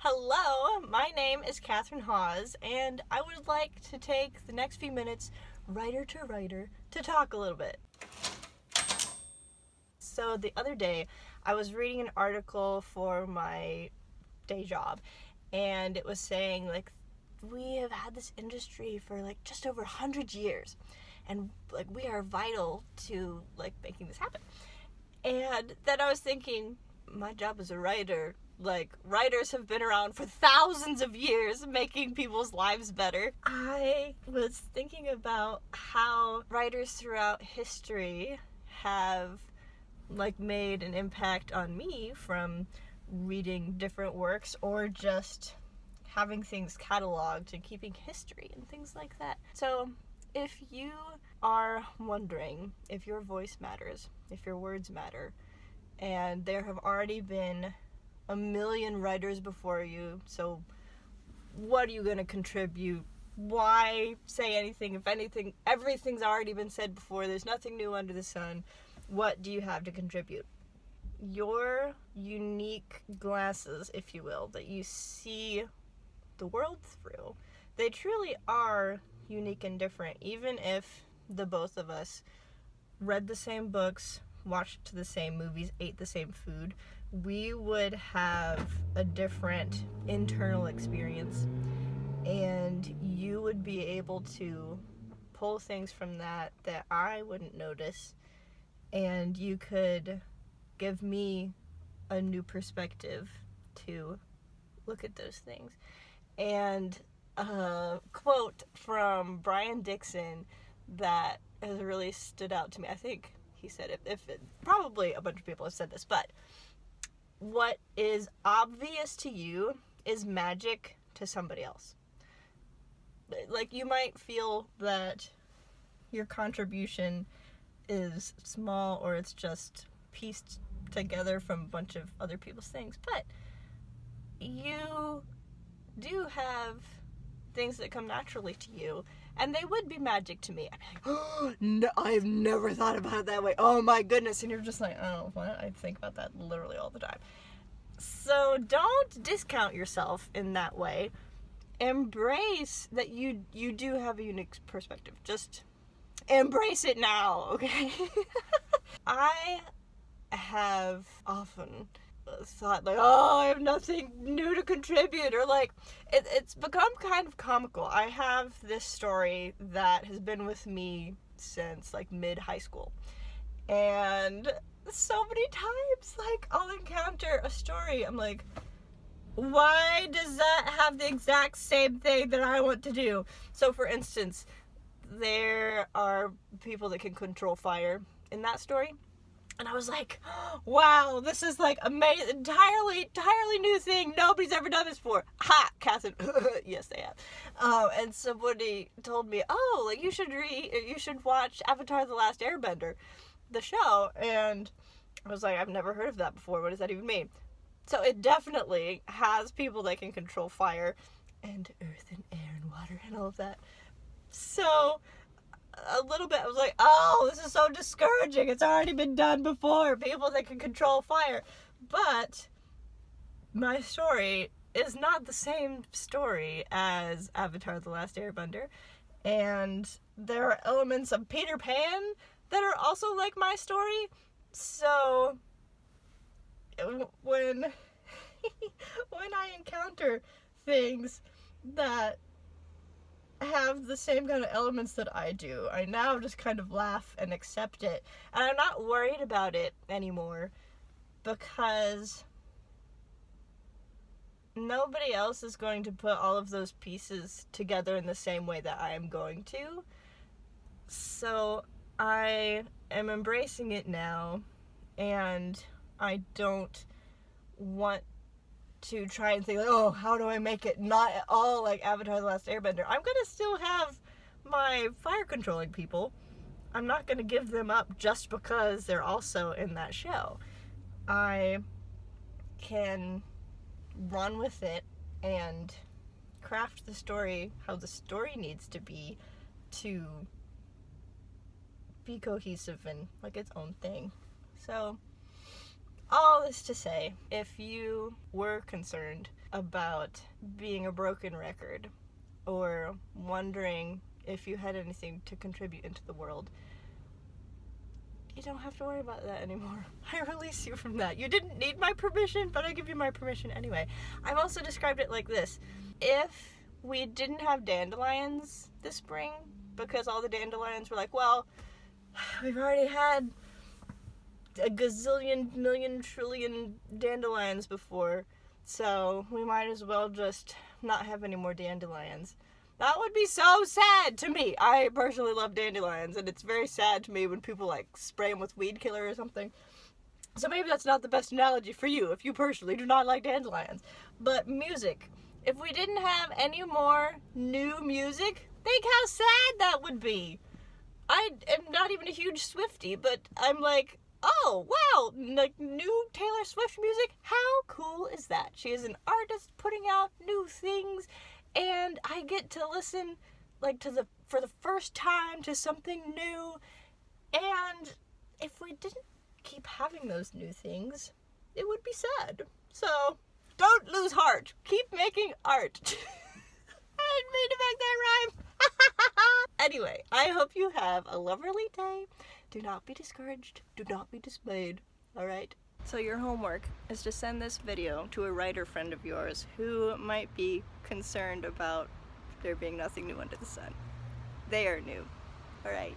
Hello, my name is Catherine Hawes, and I would like to take the next few minutes, writer to writer, to talk a little bit. So, the other day, I was reading an article for my day job, and it was saying, we have had this industry for, just over 100 years, and, we are vital to, making this happen. And then I was thinking, my job as a writer, writers have been around for thousands of years making people's lives better. I was thinking about how writers throughout history have made an impact on me from reading different works or just having things cataloged and keeping history and things like that. So if you are wondering if your voice matters, if your words matter, and there have already been a million writers before you, so what are you going to contribute? Why say anything if anything? Everything's already been said before. There's nothing new under the sun. What do you have to contribute? Your unique glasses, if you will, that you see the world through, they truly are unique and different. Even if the both of us read the same books, watched the same movies, ate the same food, we would have a different internal experience, and you would be able to pull things from that I wouldn't notice, and you could give me a new perspective to look at those things. And a quote from Brian Dixon that has really stood out to me. I think he said it, probably a bunch of people have said this, but what is obvious to you is magic to somebody else. You might feel that your contribution is small or it's just pieced together from a bunch of other people's things, but you do have things that come naturally to you, and they would be magic to me. I'd be like, oh, no, I've never thought about it that way. Oh my goodness. And you're just like, oh, what? I think about that literally all the time. So don't discount yourself in that way. Embrace that you do have a unique perspective. Just embrace it now, okay? I have often thought I have nothing new to contribute, or it's become kind of comical. I have this story that has been with me since mid high school, and so many times I'll encounter a story, I'm like, why does that have the exact same thing that I want to do? So for instance, there are people that can control fire in that story. And I was like, wow, this is amazing, entirely new thing. Nobody's ever done this before. Ha, Catherine. Yes, they have. And somebody told me, oh, you should watch Avatar: The Last Airbender, the show. And I was like, I've never heard of that before. What does that even mean? So it definitely has people that can control fire and earth and air and water and all of that. So a little bit, I was like, oh, this is so discouraging. It's already been done before. People that can control fire. But my story is not the same story as Avatar: The Last Airbender. And there are elements of Peter Pan that are also like my story. So when I encounter things that have the same kind of elements that I do, I now just kind of laugh and accept it. And I'm not worried about it anymore, because nobody else is going to put all of those pieces together in the same way that I am going to. So I am embracing it now, and I don't want to try and think oh, how do I make it not at all like Avatar: The Last Airbender? I'm gonna still have my fire controlling people. I'm not gonna give them up just because they're also in that show. I can run with it and craft the story how the story needs to be cohesive and its own thing. So all this to say, if you were concerned about being a broken record or wondering if you had anything to contribute into the world, you don't have to worry about that anymore. I release you from that. You didn't need my permission, but I give you my permission anyway. I've also described it like this. If we didn't have dandelions this spring, because all the dandelions were like, well, we've already had a gazillion, million, trillion dandelions before, so we might as well just not have any more dandelions. That would be so sad to me. I personally love dandelions, and it's very sad to me when people like spray them with weed killer or something. So maybe that's not the best analogy for you if you personally do not like dandelions. But music. If we didn't have any more new music, think how sad that would be. I am not even a huge Swiftie, but I'm like, oh, wow, like new Taylor Swift music? How cool is that? She is an artist putting out new things, and I get to listen like for the first time to something new. And if we didn't keep having those new things, it would be sad. So don't lose heart. Keep making art. I didn't mean to make that rhyme. Anyway, I hope you have a lovely day. Do not be discouraged. Do not be dismayed. All right? So your homework is to send this video to a writer friend of yours who might be concerned about there being nothing new under the sun. They are new. All right?